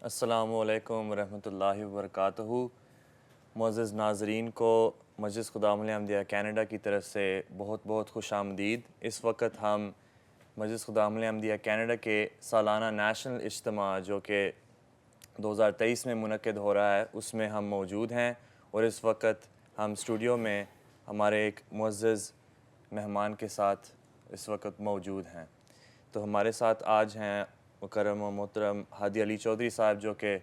السلام علیکم ورحمۃ اللہ وبرکاتہ۔ معزز ناظرین کو مسجد خدا احمدیہ کینیڈا کی طرف سے بہت بہت خوش آمدید۔ اس وقت ہم مسجد خدا احمدیہ کینیڈا کے سالانہ نیشنل اجتماع جو کہ 2023 میں منعقد ہو رہا ہے اس میں ہم موجود ہیں، اور اس وقت ہم اسٹوڈیو میں ہمارے ایک معزز مہمان کے ساتھ اس وقت موجود ہیں۔ تو ہمارے ساتھ آج ہیں مکرم و محترم ہادی علی چودھری صاحب، جو کہ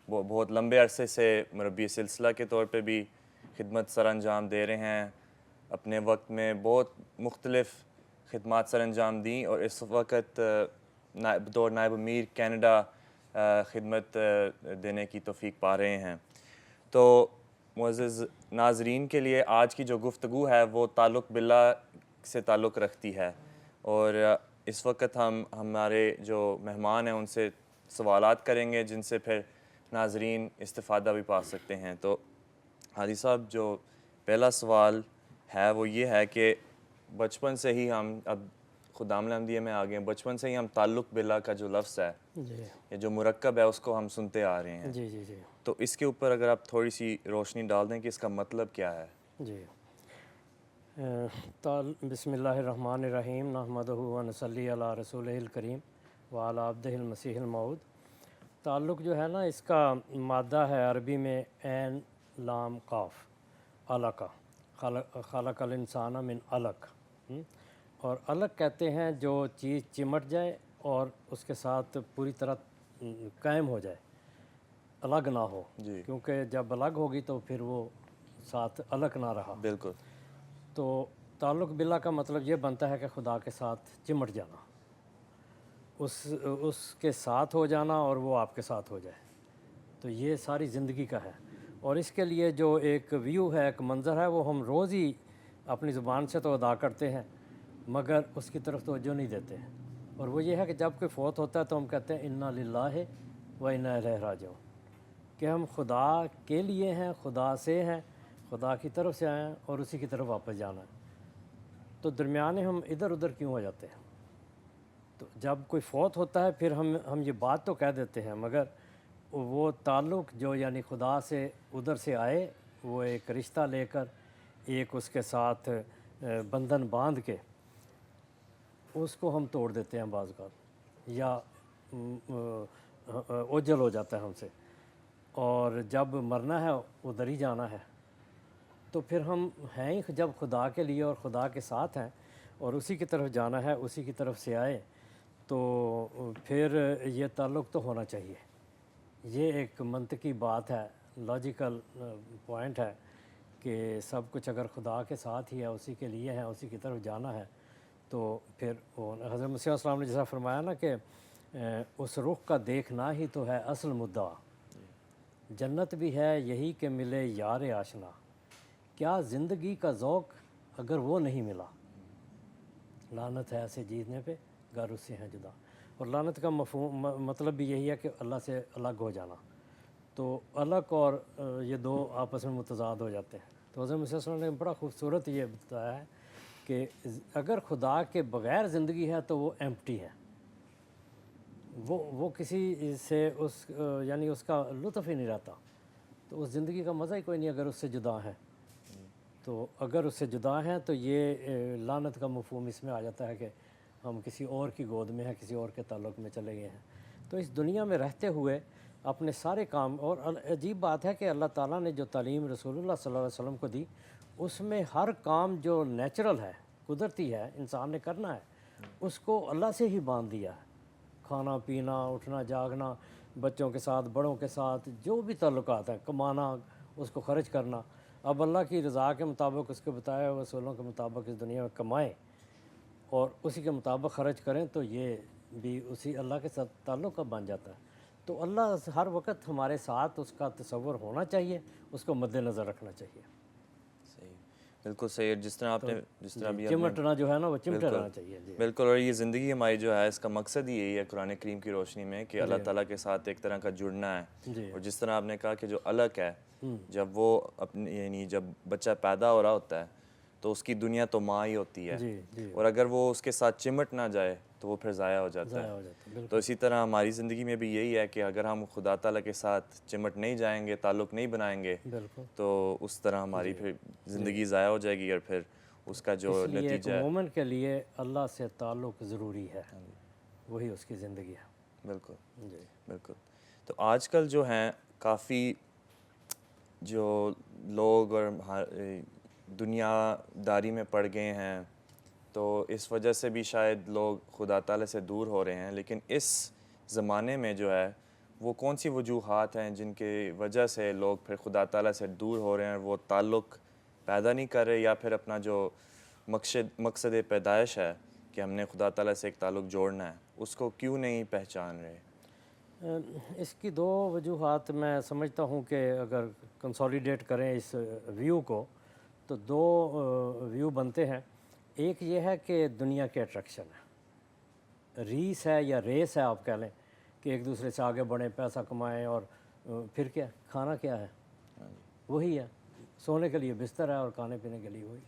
بہت لمبے عرصے سے مربی سلسلہ کے طور پہ بھی خدمت سر انجام دے رہے ہیں، اپنے وقت میں بہت مختلف خدمات سر انجام دیں، اور اس وقت بطور نائب امیر کینیڈا خدمت دینے کی توفیق پا رہے ہیں۔ تو معزز ناظرین کے لیے آج کی جو گفتگو ہے وہ تعلق باللہ سے تعلق رکھتی ہے، اور اس وقت ہم ہمارے جو مہمان ہیں ان سے سوالات کریں گے جن سے پھر ناظرین استفادہ بھی پا سکتے ہیں۔ تو ہادی صاحب، جو پہلا سوال ہے وہ یہ ہے کہ بچپن سے ہی ہم اب خدا احمدیہ میں آ گئے ہیں، بچپن سے ہی ہم تعلق باللہ کا جو لفظ ہے یہ جو مرکب ہے اس کو ہم سنتے آ رہے ہیں۔ جی تو اس کے اوپر اگر آپ تھوڑی سی روشنی ڈال دیں کہ اس کا مطلب کیا ہے۔ جی بسم اللہ الرحمن الرحیم، نحمدہ و نصلی علی رسولہ الکریم وعلی عبدہ المسیح الموعود۔ تعلق جو ہے نا، اس کا مادہ ہے عربی میں عین لام قاف، علقہ، خلق الانسان من علق، اور علق کہتے ہیں جو چیز چمٹ جائے اور اس کے ساتھ پوری طرح قائم ہو جائے، الگ نہ ہو، کیونکہ جب الگ ہوگی تو پھر وہ ساتھ الگ نہ رہا۔ بالکل۔ تو تعلق باللہ کا مطلب یہ بنتا ہے کہ خدا کے ساتھ چمٹ جانا، اس کے ساتھ ہو جانا اور وہ آپ کے ساتھ ہو جائے۔ تو یہ ساری زندگی کا ہے، اور اس کے لیے جو ایک ویو ہے، ایک منظر ہے، وہ ہم روز ہی اپنی زبان سے تو ادا کرتے ہیں مگر اس کی طرف توجہ نہیں دیتے ہیں، اور وہ یہ ہے کہ جب کوئی فوت ہوتا ہے تو ہم کہتے ہیں انا للہ و انا الیہ راجعون، کہ ہم خدا کے لیے ہیں، خدا سے ہیں، خدا کی طرف سے آئے ہیں اور اسی کی طرف واپس جانا ہے۔ تو درمیانے ہم ادھر ادھر کیوں ہو جاتے ہیں؟ تو جب کوئی فوت ہوتا ہے پھر ہم یہ بات تو کہہ دیتے ہیں، مگر وہ تعلق جو یعنی خدا سے ادھر سے آئے، وہ ایک رشتہ لے کر، ایک اس کے ساتھ بندھن باندھ کے اس کو ہم توڑ دیتے ہیں بعض اوقات، یا اوجھل ہو جاتا ہے ہم سے، اور جب مرنا ہے ادھر ہی جانا ہے، تو پھر ہم ہیں ہی جب خدا کے لیے اور خدا کے ساتھ ہیں اور اسی کی طرف جانا ہے، اسی کی طرف سے آئے، تو پھر یہ تعلق تو ہونا چاہیے۔ یہ ایک منطقی بات ہے، لاجیکل پوائنٹ ہے کہ سب کچھ اگر خدا کے ساتھ ہی ہے، اسی کے لیے ہے، اسی کی طرف جانا ہے، تو پھر حضرت مسیح علیہ السلام نے جیسا فرمایا نا کہ اس رخ کا دیکھنا ہی تو ہے اصل مدعا، جنت بھی ہے یہی کہ ملے یار آشنا، کیا زندگی کا ذوق اگر وہ نہیں ملا، لعنت ہے ایسے جیتنے پہ گر اس سے ہیں جدا۔ اور لعنت کا مفہوم مطلب بھی یہی ہے کہ اللہ سے الگ ہو جانا، تو الگ اور یہ دو آپس میں متضاد ہو جاتے ہیں۔ تو حضرت مسیح صلی اللہ علیہ وسلم نے بڑا خوبصورت یہ بتایا ہے کہ اگر خدا کے بغیر زندگی ہے تو وہ ایمپٹی ہے، وہ کسی سے یعنی اس کا لطف ہی نہیں رہتا، تو اس زندگی کا مزہ ہی کوئی نہیں اگر اس سے جدا ہے۔ تو اگر اس سے جدا ہیں تو یہ لعنت کا مفہوم اس میں آ جاتا ہے کہ ہم کسی اور کی گود میں ہیں، کسی اور کے تعلق میں چلے گئے ہیں۔ تو اس دنیا میں رہتے ہوئے اپنے سارے کام، اور عجیب بات ہے کہ اللہ تعالیٰ نے جو تعلیم رسول اللہ صلی اللہ علیہ وسلم کو دی، اس میں ہر کام جو نیچرل ہے، قدرتی ہے، انسان نے کرنا ہے، اس کو اللہ سے ہی باندھ دیا ہے۔ کھانا پینا، اٹھنا جاگنا، بچوں کے ساتھ، بڑوں کے ساتھ جو بھی تعلقات ہیں، کمانا، اس کو خرچ کرنا، اب اللہ کی رضا کے مطابق، اس کے بتائے ہوئے اصولوں کے مطابق اس دنیا میں کمائیں اور اسی کے مطابق خرچ کریں، تو یہ بھی اسی اللہ کے ساتھ تعلق کا بن جاتا ہے۔ تو اللہ ہر وقت ہمارے ساتھ، اس کا تصور ہونا چاہیے، اس کو مد نظر رکھنا چاہیے۔ صحیح، بالکل صحیح۔ جس طرح آپ نے چمٹنا جو ہے نا وہ چمٹا رہنا چاہیے۔ جی بالکل، اور یہ زندگی ہماری جو ہے اس کا مقصد ہی یہی ہے قرآن کریم کی روشنی میں کہ اللہ تعالیٰ کے ساتھ ایک طرح کا جڑنا ہے۔ اور جس طرح آپ نے کہا کہ جو الگ ہے، جب وہ اپنی یعنی جب بچہ پیدا ہو رہا ہوتا ہے تو اس کی دنیا تو ماں ہی ہوتی ہے، اور اگر وہ اس کے ساتھ چمٹ نہ جائے تو وہ پھر ضائع ہو جاتا ضائع ہے. ہو جاتا ہے. بالکل تو اسی طرح ہماری زندگی میں بھی یہی ہے کہ اگر ہم خدا تعالیٰ کے ساتھ چمٹ نہیں جائیں گے, تعلق نہیں بنائیں گے, بالکل. تو اس طرح ہماری پھر زندگی ضائع ہو جائے گی, اور پھر اس کا جو اس لیے ایک نتیجہ ہے. مومن کے لیے اللہ سے تعلق ضروری ہے, وہی اس کی زندگی ہے. بالکل جی بالکل. تو آج کل جو ہیں کافی جو لوگ اور دنیا داری میں پڑ گئے ہیں, تو اس وجہ سے بھی شاید لوگ خدا تعالیٰ سے دور ہو رہے ہیں. لیکن اس زمانے میں جو ہے وہ کون سی وجوہات ہیں جن کی وجہ سے لوگ پھر خدا تعالیٰ سے دور ہو رہے ہیں, وہ تعلق پیدا نہیں کر رہے, یا پھر اپنا جو مقصد پیدائش ہے کہ ہم نے خدا تعالیٰ سے ایک تعلق جوڑنا ہے, اس کو کیوں نہیں پہچان رہے؟ اس کی دو وجوہات میں سمجھتا ہوں کہ اگر کنسولیڈیٹ کریں اس ویو کو تو دو ویو بنتے ہیں. ایک یہ ہے کہ دنیا کے اٹریکشن ہے, ریس ہے یا ریس ہے آپ کہہ لیں, کہ ایک دوسرے سے آگے بڑھیں, پیسہ کمائیں, اور پھر کیا کھانا کیا ہے, وہی ہے, سونے کے لیے بستر ہے اور کھانے پینے کے لیے وہی.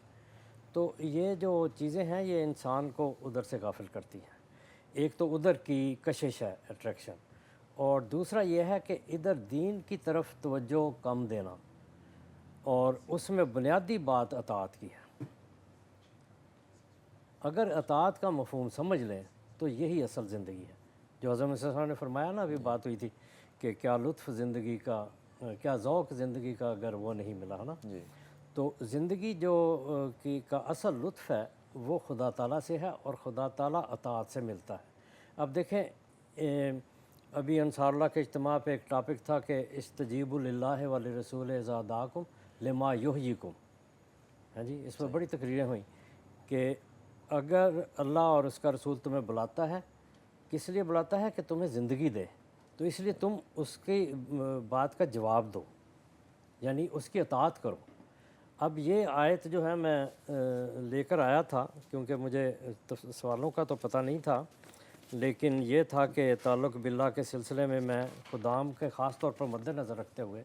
تو یہ جو چیزیں ہیں یہ انسان کو ادھر سے غافل کرتی ہیں. ایک تو ادھر کی کشش ہے, اٹریکشن, اور دوسرا یہ ہے کہ ادھر دین کی طرف توجہ کم دینا, اور اس میں بنیادی بات اطاعت کی ہے. اگر اطاعت کا مفہوم سمجھ لیں تو یہی اصل زندگی ہے. جو حضرت صلی اللہ علیہ وسلم نے فرمایا نا, ابھی بات ہوئی تھی کہ کیا لطف زندگی کا, کیا ذوق زندگی کا اگر وہ نہیں ملا, ہے نا. جی تو زندگی جو کا اصل لطف ہے وہ خدا تعالیٰ سے ہے, اور خدا تعالیٰ اطاعت سے ملتا ہے. اب دیکھیں, ابھی انصار اللہ کے اجتماع پہ ایک ٹاپک تھا کہ استجیبوا للہ ولرسول اذا دعاکم لما یحییکم. ہاں جی, اس میں بڑی تقریریں ہوئیں کہ اگر اللہ اور اس کا رسول تمہیں بلاتا ہے, کس لیے بلاتا ہے؟ کہ تمہیں زندگی دے, تو اس لیے تم اس کی بات کا جواب دو, یعنی اس کی اطاعت کرو. اب یہ آیت جو ہے میں لے کر آیا تھا, کیونکہ مجھے سوالوں کا تو پتہ نہیں تھا, لیکن یہ تھا کہ تعلق باللہ کے سلسلے میں خدام کے خاص طور پر مد نظر رکھتے ہوئے,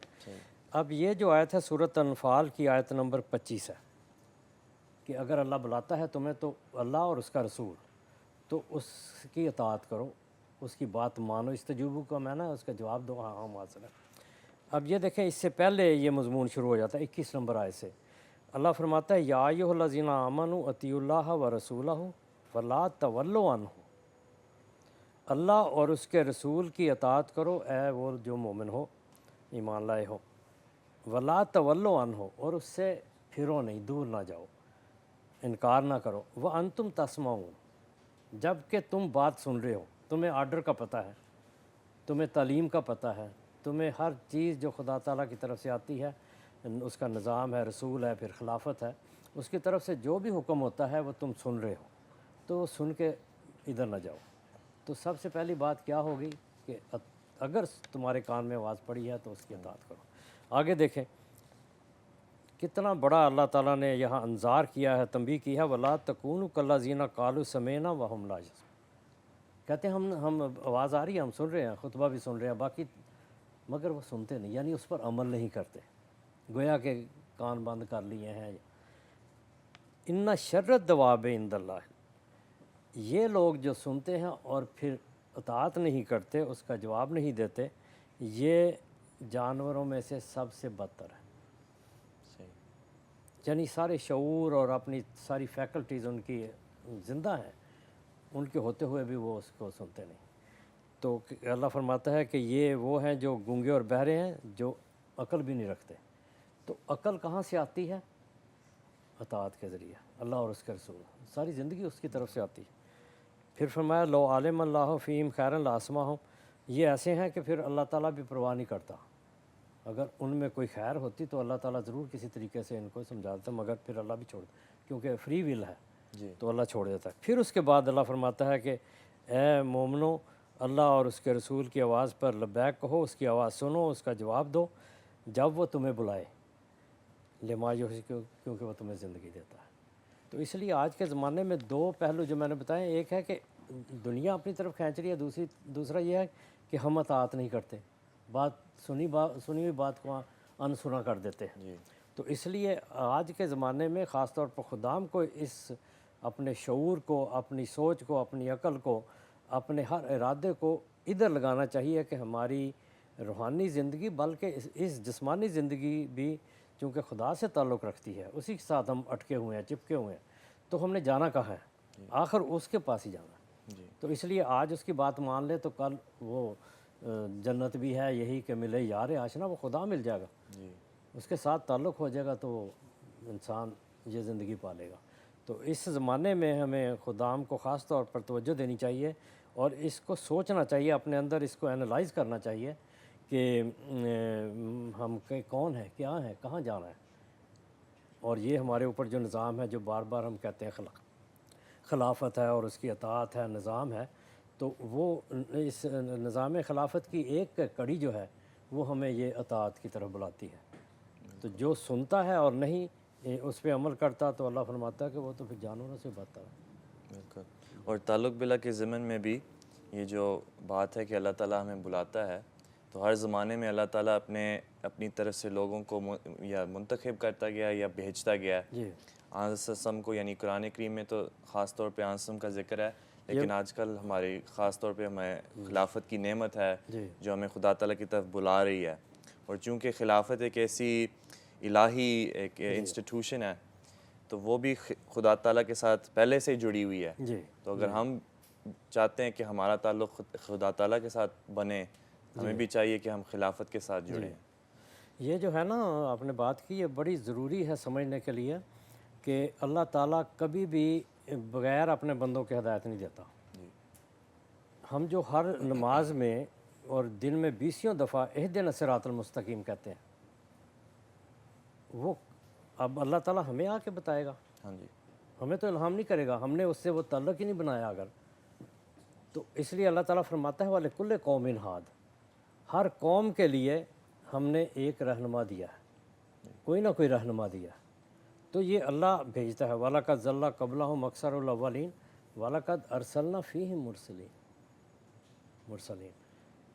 اب یہ جو آیت ہے سورۃ انفال کی آیت نمبر 25 ہے کہ اگر اللہ بلاتا ہے تمہیں تو اللہ اور اس کا رسول, تو اس کی اطاعت کرو, اس کی بات مانو. استجیبوا کا معنی ہے اس کا جواب دو, ہاں حاضر ہے. اب یہ دیکھیں, اس سے پہلے یہ مضمون شروع ہو جاتا ہے 21 نمبر آیت سے. اللہ فرماتا ہے یا ایھا الذین آمنوا اطیعوا اللہ ورسولہ ولا تولوا عنہ. اللہ اور اس کے رسول کی اطاعت کرو اے وہ جو مومن ہو, ایمان لائے ہو. ولا تولوا عنہ, اور اس سے پھرو نہیں, دور نہ جاؤ, انکار نہ کرو. وانتم تسمعون, جب کہ تم بات سن رہے ہو, تمہیں آرڈر کا پتہ ہے, تمہیں تعلیم کا پتہ ہے, تمہیں ہر چیز جو خدا تعالیٰ کی طرف سے آتی ہے, اس کا نظام ہے, رسول ہے, پھر خلافت ہے, اس کی طرف سے جو بھی حکم ہوتا ہے وہ تم سن رہے ہو, تو سن کے ادھر نہ جاؤ. تو سب سے پہلی بات کیا ہوگی کہ اگر تمہارے کان میں آواز پڑی ہے تو اس کی اطاعت کرو. آگے دیکھیں کتنا بڑا اللہ تعالیٰ نے یہاں انذار کیا ہے, تنبیہ کی ہے. ولا تکونوا کالذین قالوا سمعنا وهم لا یسمعون. کہتے ہیں ہم آواز آ رہی ہے, ہم سن رہے ہیں, خطبہ بھی سن رہے ہیں, باقی مگر وہ سنتے نہیں, یعنی اس پر عمل نہیں کرتے, گویا کہ کان بند کر لیے ہیں. ان شر الدواب عند اللہ, یہ لوگ جو سنتے ہیں اور پھر اطاعت نہیں کرتے, اس کا جواب نہیں دیتے, یہ جانوروں میں سے سب سے بدتر ہے. یعنی سارے شعور اور اپنی ساری فیکلٹیز ان کی زندہ ہیں, ان کے ہوتے ہوئے بھی وہ اس کو سنتے نہیں. تو اللہ فرماتا ہے کہ یہ وہ ہیں جو گونگے اور بہرے ہیں, جو عقل بھی نہیں رکھتے. تو عقل کہاں سے آتی ہے؟ اطاعت کے ذریعے, اللہ اور اس کے رسول, ساری زندگی اس کی طرف سے آتی ہے. پھر فرمایا لو عالم اللہ فیہم خیرا لاسمعہم, یہ ایسے ہیں کہ پھر اللہ تعالیٰ بھی پرواہ نہیں کرتا. اگر ان میں کوئی خیر ہوتی تو اللہ تعالیٰ ضرور کسی طریقے سے ان کو سمجھا دیتا, مگر پھر اللہ بھی چھوڑ, کیونکہ فری ول ہے تو اللہ چھوڑ دیتا ہے. پھر اس کے بعد اللہ فرماتا ہے کہ اے مومنو, اللہ اور اس کے رسول کی آواز پر لبیک کہو, اس کی آواز سنو, اس کا جواب دو جب وہ تمہیں بلائے, لما یحییکم, کیونکہ وہ تمہیں زندگی دیتا ہے. تو اس لیے آج کے زمانے میں دو پہلو جو میں نے بتائے, ایک ہے کہ دنیا اپنی طرف کھینچ رہی ہے, دوسرا یہ ہے کہ ہم اطاعت نہیں کرتے, سنی ہوئی بات کو انسنا کر دیتے ہیں. تو اس لیے آج کے زمانے میں خاص طور پر خدام کو اس اپنے شعور کو، اپنی سوچ کو، اپنی عقل کو، اپنے ہر ارادے کو ادھر لگانا چاہیے کہ ہماری روحانی زندگی بلکہ اس جسمانی زندگی بھی چونکہ خدا سے تعلق رکھتی ہے، اسی کے ساتھ ہم اٹکے ہوئے ہیں، چپکے ہوئے ہیں، تو ہم نے جانا کہاں ہے؟ آخر اس کے پاس ہی جانا ہے۔ جی تو اس لیے آج اس کی بات مان لے تو کل وہ جنت بھی ہے یہی کہ ملے یار آشنا، وہ خدا مل جائے گا، جی اس کے ساتھ تعلق ہو جائے گا تو انسان یہ زندگی پالے گا۔ تو اس زمانے میں ہمیں خدام کو خاص طور پر توجہ دینی چاہیے اور اس کو سوچنا چاہیے، اپنے اندر اس کو انالائز کرنا چاہیے کہ ہم کون ہیں، کیا ہیں، کہاں جانا ہے۔ اور یہ ہمارے اوپر جو نظام ہے، جو بار بار ہم کہتے ہیں خلافت ہے اور اس کی اطاعت ہے، نظام ہے، تو وہ اس نظام خلافت کی ایک کڑی جو ہے وہ ہمیں یہ اطاعت کی طرف بلاتی ہے۔ تو جو سنتا ہے اور نہیں اس پہ عمل کرتا تو اللہ فرماتا ہے کہ وہ تو پھر جانوروں سے بدتر ہے۔ بالکل۔ اور تعلق بلا کے ضمن میں بھی یہ جو بات ہے کہ اللہ تعالیٰ ہمیں بلاتا ہے، تو ہر زمانے میں اللہ تعالیٰ اپنی طرف سے لوگوں کو یا منتخب کرتا گیا یا بھیجتا گیا ہے۔ جی آنسم کو، یعنی قرآن کریم میں تو خاص طور پہ آنسم کا ذکر ہے، لیکن آج کل ہماری خاص طور پہ ہمیں خلافت کی نعمت ہے جی جو ہمیں خدا تعالیٰ کی طرف بلا رہی ہے۔ اور چونکہ خلافت ایک ایسی الہی ایک انسٹیٹیوشن ہے، تو وہ بھی خدا تعالیٰ کے ساتھ پہلے سے جڑی ہوئی ہے۔ جی تو اگر ہم چاہتے ہیں کہ ہمارا تعلق خدا تعالیٰ کے ساتھ بنے، ہمیں بھی چاہیے کہ ہم خلافت کے ساتھ جڑیں۔ یہ جو ہے نا آپ نے بات کی، یہ بڑی ضروری ہے سمجھنے کے لیے کہ اللہ تعالیٰ کبھی بھی بغیر اپنے بندوں کے ہدایت نہیں دیتا۔ ہم جو ہر نماز میں اور دن میں 20 دفعہ اہدنا الصراط المستقیم کہتے ہیں، وہ اب اللہ تعالیٰ ہمیں آ کے بتائے گا، ہاں جی ہمیں تو الہام نہیں کرے گا، ہم نے اس سے وہ تعلق ہی نہیں بنایا اگر۔ تو اس لیے اللہ تعالیٰ فرماتا ہے وَلِكُلِّ قَوْمٍ ہاد، ہر قوم کے لیے ہم نے ایک رہنما دیا ہے، کوئی نہ کوئی رہنما دیا ہے۔ تو یہ اللہ بھیجتا ہے، وَلَقَدْ ضَلَّ قَبْلَهُمْ أَكْثَرُ الْأَوَّلِينَ وَلَقَدْ أَرْسَلْنَا فِيهِمْ مرسلین،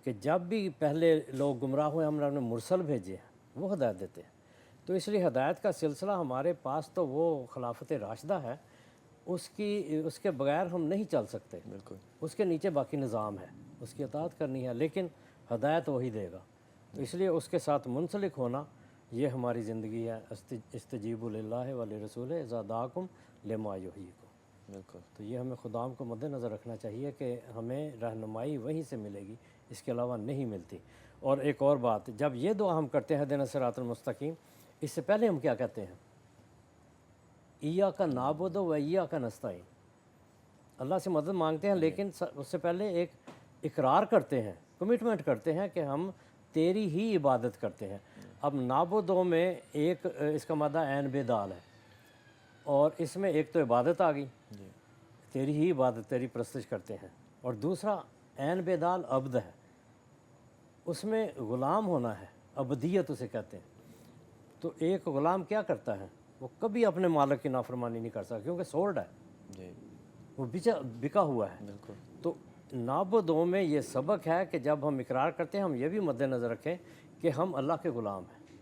کہ جب بھی پہلے لوگ گمراہ ہوئے ہم نے مرسل بھیجے ہیں، وہ ہدایت دیتے ہیں۔ تو اس لیے ہدایت کا سلسلہ ہمارے پاس تو وہ خلافت راشدہ ہے، اس کے بغیر ہم نہیں چل سکتے۔ بالکل۔ اس کے نیچے باقی نظام ہے، اس کی اطاعت کرنی ہے، لیکن ہدایت وہی دے گا۔ تو اس لیے اس کے ساتھ منسلک ہونا یہ ہماری زندگی ہے۔ استجیبوا للہ ولرسولہ اذا دعاکم لما یحییکم۔ بالکل تو یہ ہمیں خدام کو مد نظر رکھنا چاہیے کہ ہمیں رہنمائی وہیں سے ملے گی، اس کے علاوہ نہیں ملتی۔ اور ایک اور بات، جب یہ دعا ہم کرتے ہیں اہدنا الصراط المستقیم، اس سے پہلے ہم کیا کہتے ہیں؟ ایاک نعبد و ایاک نستعین، اللہ سے مدد مانگتے ہیں، لیکن اس سے پہلے ایک اقرار کرتے ہیں، کمٹمنٹ کرتے ہیں کہ ہم تیری ہی عبادت کرتے ہیں۔ اب نعبدوں میں ایک اس کا مادہ عین بے دال ہے، اور اس میں ایک تو عبادت آ گئی، تیری ہی عبادت، تیری پرستش کرتے ہیں، اور دوسرا عین بے دال عبد ہے، اس میں غلام ہونا ہے، عبدیت اسے کہتے ہیں۔ تو ایک غلام کیا کرتا ہے؟ وہ کبھی اپنے مالک کی نافرمانی نہیں کر سکتا، کیونکہ سورڈ ہے، جی وہ بکا ہوا ہے۔ بالکل تو نعبدوں میں یہ سبق ہے کہ جب ہم اقرار کرتے ہیں، ہم یہ بھی مد نظر رکھیں کہ ہم اللہ کے غلام ہیں،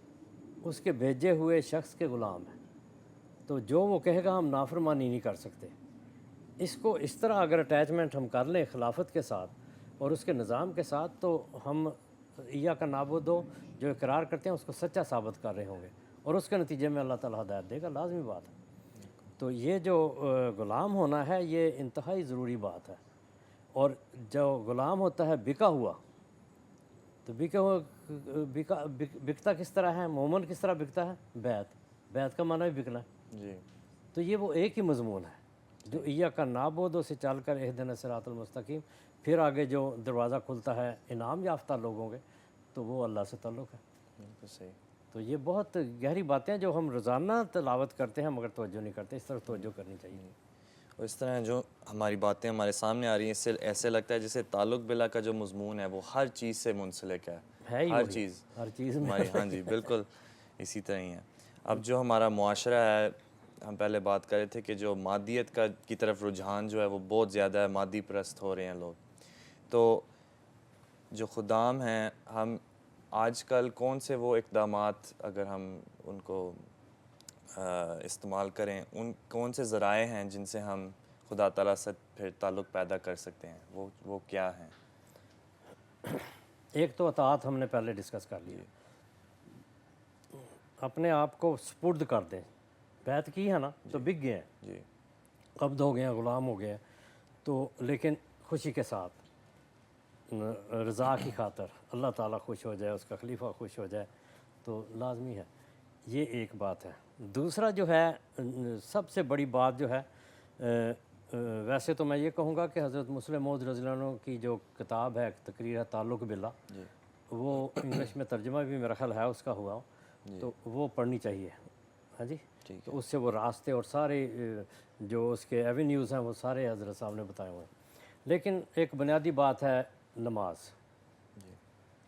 اس کے بھیجے ہوئے شخص کے غلام ہیں۔ تو جو وہ کہے گا ہم نافرمانی نہیں کر سکتے۔ اس کو اس طرح اگر اٹیچمنٹ ہم کر لیں خلافت کے ساتھ اور اس کے نظام کے ساتھ، تو ہم ایاک نعبد جو اقرار کرتے ہیں اس کو سچا ثابت کر رہے ہوں گے، اور اس کے نتیجے میں اللہ تعالیٰ ہدایت دے گا، لازمی بات ہے۔ تو یہ جو غلام ہونا ہے یہ انتہائی ضروری بات ہے۔ اور جو غلام ہوتا ہے بکا ہوا، تو بکتا کس طرح ہے؟ مومن کس طرح بکتا ہے؟ بیعت کا معنی بھی بکنا ہے۔ جی تو یہ وہ ایک ہی مضمون ہے جو ایاک نعبد سے چل کر اہدنا الصراط المستقیم، پھر آگے جو دروازہ کھلتا ہے انعام یافتہ لوگوں کے، تو وہ اللہ سے تعلق ہے۔ بالکل صحیح۔ تو یہ بہت گہری باتیں ہیں جو ہم روزانہ تلاوت کرتے ہیں مگر توجہ نہیں کرتے، اس طرف توجہ کرنی چاہیے۔ اور اس طرح جو ہماری باتیں ہمارے سامنے آ رہی ہیں، اس سے ایسے لگتا ہے جیسے تعلق بلا کا جو مضمون ہے وہ ہر چیز سے منسلک ہے، ہی ہر وہی، چیز ہر چیز میں ہماری، ہاں جی بالکل اسی طرح ہی ہے۔ اب جو ہمارا معاشرہ ہے، ہم پہلے بات کر رہے تھے کہ جو مادیت کی طرف رجحان جو ہے وہ بہت زیادہ ہے، مادی پرست ہو رہے ہیں لوگ۔ تو جو خدام ہیں، ہم آج کل کون سے وہ اقدامات اگر ہم ان کو استعمال کریں، ان کون سے ذرائع ہیں جن سے ہم خدا تعالیٰ سے پھر تعلق پیدا کر سکتے ہیں، وہ کیا ہیں؟ ایک تو اطاعت ہم نے پہلے ڈسکس کر لیا، اپنے آپ کو سپرد کر دیں، بیعت کی ہے نا تو بک گئے ہیں، جی قبض ہو گئے ہیں، غلام ہو گئے ہیں، تو لیکن خوشی کے ساتھ، رضا کی خاطر، اللہ تعالیٰ خوش ہو جائے، اس کا خلیفہ خوش ہو جائے تو لازمی ہے، یہ ایک بات ہے۔ دوسرا جو ہے سب سے بڑی بات جو ہے، ویسے تو میں یہ کہوں گا کہ حضرت مسلم موعود رضی اللہ عنہ کی جو کتاب ہے تقریر ہے تعلق باللہ، وہ انگلش میں ترجمہ بھی میرا خیال ہے اس کا ہوا، تو وہ پڑھنی چاہیے، ہاں جی، تو اس سے وہ راستے اور سارے جو اس کے ایونیوز ہیں وہ سارے حضرت صاحب نے بتائے ہوئے ہیں۔ لیکن ایک بنیادی بات ہے نماز،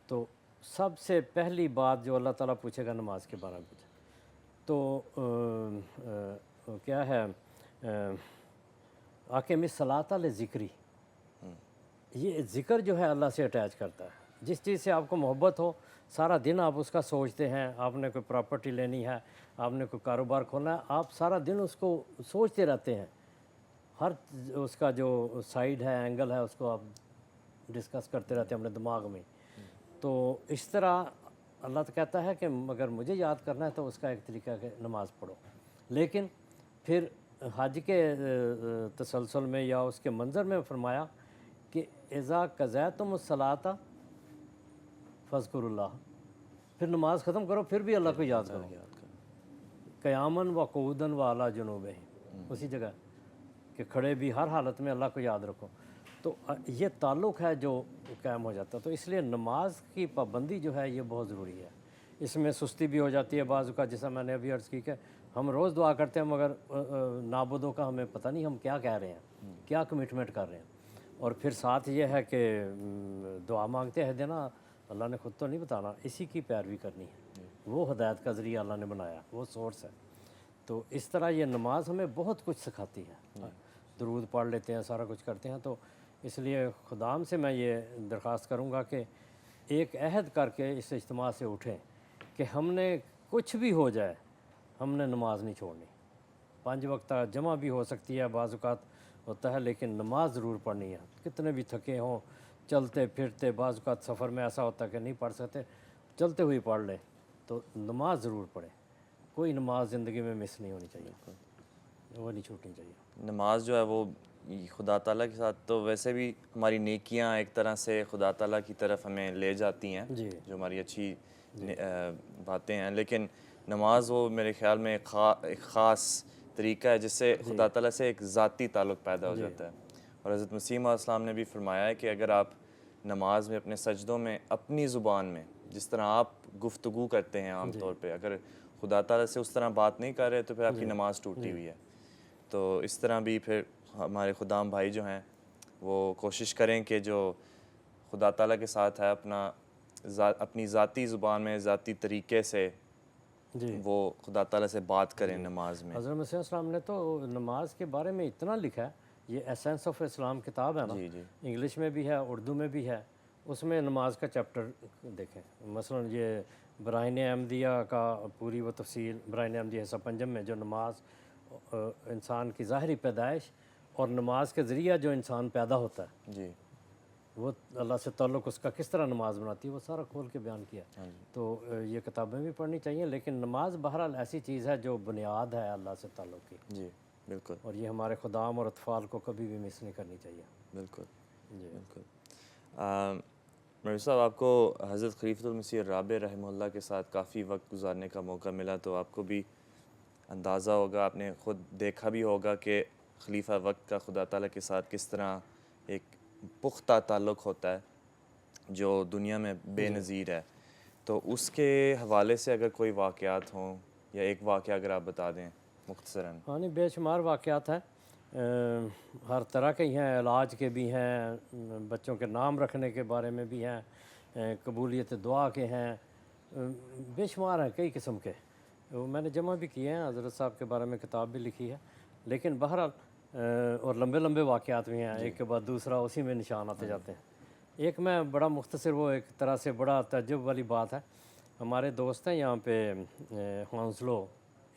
تو سب سے پہلی بات جو اللہ تعالیٰ پوچھے گا نماز کے بارے میں پوچھے تو کیا ہے، اقیم الصلاۃ لذکری، یہ ذکر جو ہے اللہ سے اٹیچ کرتا ہے، جس چیز سے آپ کو محبت ہو سارا دن آپ اس کا سوچتے ہیں، آپ نے کوئی پراپرٹی لینی ہے، آپ نے کوئی کاروبار کھولنا ہے، آپ سارا دن اس کو سوچتے رہتے ہیں، ہر اس کا جو سائیڈ ہے، اینگل ہے، اس کو آپ ڈسکس کرتے رہتے ہیں اپنے دماغ میں، تو اس طرح اللہ تو کہتا ہے کہ اگر مجھے یاد کرنا ہے تو اس کا ایک طریقہ ہے کہ نماز پڑھو، لیکن پھر حج کے تسلسل میں یا اس کے منظر میں فرمایا کہ اذا قضیتم الصلاۃ فاذکروا اللہ، پھر نماز ختم کرو پھر بھی اللہ کو یاد کرو، قیاماً و قعوداً و علی جنوبہم، اسی جگہ کہ کھڑے بھی ہر حالت میں اللہ کو یاد رکھو، تو یہ تعلق ہے جو قائم ہو جاتا ہے، تو اس لیے نماز کی پابندی جو ہے یہ بہت ضروری ہے، اس میں سستی بھی ہو جاتی ہے بعض اوقات، جیسا میں نے ابھی عرض کی کہ ہم روز دعا کرتے ہیں مگر نابودوں کا ہمیں پتہ نہیں ہم کیا کہہ رہے ہیں، کیا کمٹمنٹ کر رہے ہیں، اور پھر ساتھ یہ ہے کہ دعا مانگتے ہیں دینا، اللہ نے خود تو نہیں بتانا، اسی کی پیروی کرنی ہے، وہ ہدایت کا ذریعہ اللہ نے بنایا، وہ سورس ہے، تو اس طرح یہ نماز ہمیں بہت کچھ سکھاتی ہے، درود پڑھ لیتے ہیں، سارا کچھ کرتے ہیں، تو اس لیے خدام سے میں یہ درخواست کروں گا کہ ایک عہد کر کے اس اجتماع سے اٹھیں کہ ہم نے کچھ بھی ہو جائے ہم نے نماز نہیں چھوڑنی، 5 وقت جمع بھی ہو سکتی ہے بعض اوقات ہوتا ہے، لیکن نماز ضرور پڑھنی ہے، کتنے بھی تھکے ہوں، چلتے پھرتے، بعض اوقات سفر میں ایسا ہوتا ہے کہ نہیں پڑھ سکتے، چلتے ہوئے پڑھ لیں، تو نماز ضرور پڑھیں، کوئی نماز زندگی میں مس نہیں ہونی چاہیے، وہ نہیں چھوٹنی چاہیے۔ نماز جو ہے وہ خدا تعالیٰ کے ساتھ تو ویسے بھی ہماری نیکیاں ایک طرح سے خدا تعالیٰ کی طرف ہمیں لے جاتی ہیں، جی جو ہماری اچھی باتیں ہیں، لیکن نماز وہ میرے خیال میں ایک خاص طریقہ ہے جس سے خدا تعالیٰ سے ایک ذاتی تعلق پیدا ہو جاتا ہے، اور حضرت مسیح علیہ السلام نے بھی فرمایا ہے کہ اگر آپ نماز میں اپنے سجدوں میں اپنی زبان میں جس طرح آپ گفتگو کرتے ہیں عام طور پہ، اگر خدا تعالیٰ سے اس طرح بات نہیں کر رہے تو پھر آپ کی نماز ٹوٹی ہوئی ہے، تو اس طرح بھی پھر ہمارے خدام بھائی جو ہیں وہ کوشش کریں کہ جو خدا تعالیٰ کے ساتھ ہے اپنی ذاتی زبان میں ذاتی طریقے سے جی، وہ خدا تعالیٰ سے بات کریں نماز میں۔ حضرت مسیح السلام نے تو نماز کے بارے میں اتنا لکھا ہے، یہ ایسنس آف اسلام کتاب ہے نا، جی جی انگلش میں بھی ہے، اردو میں بھی ہے، اس میں نماز کا چیپٹر دیکھیں، مثلا یہ براہین احمدیہ کا پوری وہ تفصیل، براہین احمدیہ حصہ پنجم میں جو نماز انسان کی ظاہری پیدائش اور نماز کے ذریعہ جو انسان پیدا ہوتا ہے، جی وہ اللہ سے تعلق اس کا کس طرح نماز بناتی ہے، وہ سارا کھول کے بیان کیا، تو یہ کتابیں بھی پڑھنی چاہیے، لیکن نماز بہرحال ایسی چیز ہے جو بنیاد ہے اللہ سے تعلق کی، جی بالکل اور یہ ہمارے خدام اور اطفال کو کبھی بھی مس نہیں کرنی چاہیے۔ بالکل جی بالکل۔ مولوی صاحب، آپ کو حضرت خلیفۃ المسیح الرابع رحمہ اللہ کے ساتھ کافی وقت گزارنے کا موقع ملا، تو آپ کو بھی اندازہ ہوگا، آپ نے خود دیکھا بھی ہوگا کہ خلیفہ وقت کا خدا تعالیٰ کے ساتھ کس طرح ایک پختہ تعلق ہوتا ہے جو دنیا میں بے نظیر ہے، تو اس کے حوالے سے اگر کوئی واقعات ہوں یا ایک واقعہ اگر آپ بتا دیں مختصراً۔ ہاں، نہیں، بے شمار واقعات ہیں، ہر طرح کے ہی ہیں، علاج کے بھی ہیں، بچوں کے نام رکھنے کے بارے میں بھی ہیں، قبولیت دعا کے ہیں، بے شمار ہیں کئی قسم کے، وہ میں نے جمع بھی کیے ہیں، حضرت صاحب کے بارے میں کتاب بھی لکھی ہے، لیکن بہرحال اور لمبے لمبے واقعات بھی ہیں، ایک کے بعد دوسرا اسی میں نشان آتے جاتے ہیں۔ ایک میں بڑا مختصر، وہ ایک طرح سے بڑا تعجب والی بات ہے، ہمارے دوست ہیں یہاں پہ ہانسلو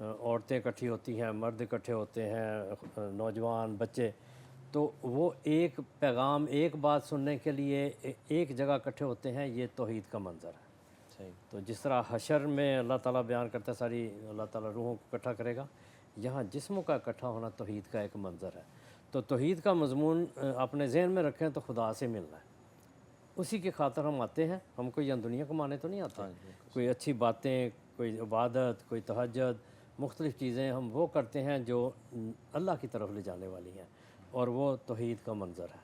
عورتیں اکٹھی ہوتی ہیں، مرد اکٹھے ہوتے ہیں، نوجوان بچے، تو وہ ایک پیغام، ایک بات سننے کے لیے ایک جگہ اکٹھے ہوتے ہیں، یہ توحید کا منظر ہے۔ صحیح، تو جس طرح حشر میں اللہ تعالیٰ بیان کرتا ہے ساری اللہ تعالیٰ روحوں کو اکٹھا کرے گا، یہاں جسموں کا اکٹھا ہونا توحید کا ایک منظر ہے۔ تو توحید کا مضمون اپنے ذہن میں رکھیں تو خدا سے ملنا ہے، اسی کی خاطر ہم آتے ہیں، ہم کوئی یہاں دنیا کمانے تو نہیں آتے، کوئی اچھی باتیں، کوئی عبادت، کوئی تہجد، مختلف چیزیں ہم وہ کرتے ہیں جو اللہ کی طرف لے جانے والی ہیں، اور وہ توحید کا منظر ہے۔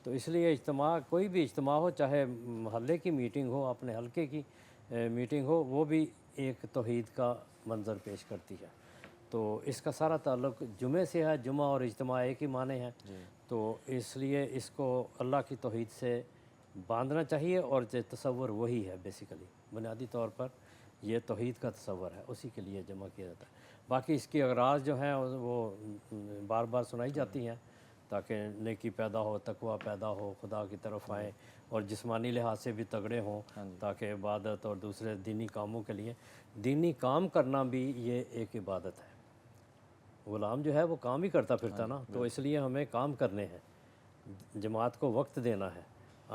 تو اس لیے اجتماع، کوئی بھی اجتماع ہو، چاہے محلے کی میٹنگ ہو، اپنے حلقے کی میٹنگ ہو، وہ بھی ایک توحید کا منظر پیش کرتی ہے۔ تو اس کا سارا تعلق جمعے سے ہے، جمعہ اور اجتماع ایک ہی معنی ہیں، تو اس لیے اس کو اللہ کی توحید سے باندھنا چاہیے، اور تصور وہی ہے بیسیکلی، بنیادی طور پر یہ توحید کا تصور ہے، اسی کے لیے جمع کیا جاتا ہے۔ باقی اس کی اغراض جو ہیں وہ بار بار سنائی جاتی ہیں، تاکہ نیکی پیدا ہو، تقوی پیدا ہو، خدا کی طرف آئیں، اور جسمانی لحاظ سے بھی تگڑے ہوں، تاکہ عبادت اور دوسرے دینی کاموں کے لیے، دینی کام کرنا بھی یہ ایک عبادت ہے۔ غلام جو ہے وہ کام ہی کرتا پھرتا نا، تو اس لیے ہمیں کام کرنے ہیں، جماعت کو وقت دینا ہے۔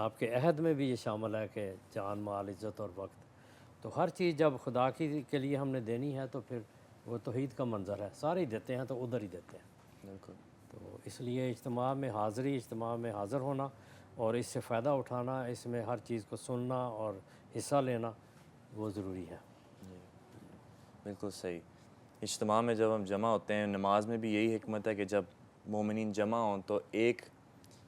آپ کے عہد میں بھی یہ شامل ہے کہ جان، مال، عزت اور وقت، تو ہر چیز جب خدا کی کے لیے ہم نے دینی ہے تو پھر وہ توحید کا منظر ہے، سارے ہی دیتے ہیں تو ادھر ہی دیتے ہیں۔ بالکل، تو اس لیے اجتماع میں حاضری، اجتماع میں حاضر ہونا اور اس سے فائدہ اٹھانا، اس میں ہر چیز کو سننا اور حصہ لینا وہ ضروری ہے۔ بالکل صحیح۔ اجتماع میں جب ہم جمع ہوتے ہیں، نماز میں بھی یہی حکمت ہے کہ جب مومنین جمع ہوں تو ایک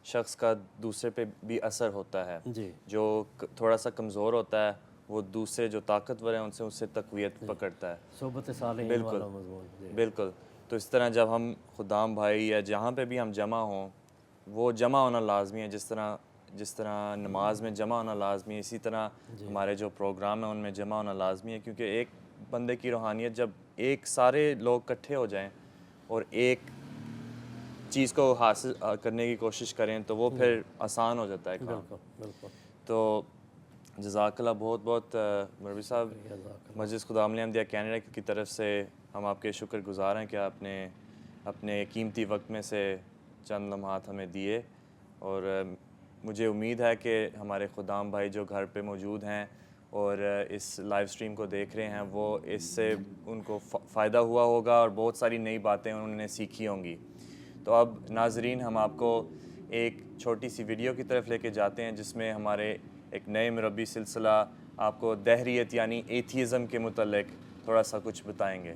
شخص کا دوسرے پہ بھی اثر ہوتا ہے، جی جو تھوڑا سا کمزور ہوتا ہے وہ دوسرے جو طاقتور ہیں ان سے اس سے تقویت پکڑتا ہے۔ صحبت صالحین بالکل والا مضمون۔ جی بالکل، تو اس طرح جب ہم خدام بھائی یا جہاں پہ بھی ہم جمع ہوں، وہ جمع ہونا لازمی ہے، جس طرح نماز میں جمع ہونا لازمی ہے، اسی طرح ہمارے جو پروگرام ہیں ان میں جمع ہونا لازمی ہے، کیونکہ ایک بندے کی روحانیت جب ایک سارے لوگ اکٹھے ہو جائیں اور ایک چیز کو حاصل کرنے کی کوشش کریں تو وہ پھر آسان ہو جاتا ہے کام۔ بالکل بالکل۔ تو جزاک اللہ، بہت بہت مربی صاحب، جزاک مسجد خدا علیہ احمدیہ کینیڈا کی طرف سے ہم آپ کے شکر گزار ہیں کہ آپ نے اپنے قیمتی وقت میں سے چند لمحات ہمیں دیے، اور مجھے امید ہے کہ ہمارے خدام بھائی جو گھر پہ موجود ہیں اور اس لائیو اسٹریم کو دیکھ رہے ہیں، وہ اس سے ان کو فائدہ ہوا ہوگا اور بہت ساری نئی باتیں انہوں نے سیکھی ہوں گی۔ تو اب ناظرین، ہم آپ کو ایک چھوٹی سی ویڈیو کی طرف لے کے جاتے ہیں جس میں ہمارے ایک نئے مربی سلسلہ آپ کو دہریت یعنی ایتھیزم کے متعلق تھوڑا سا کچھ بتائیں گے۔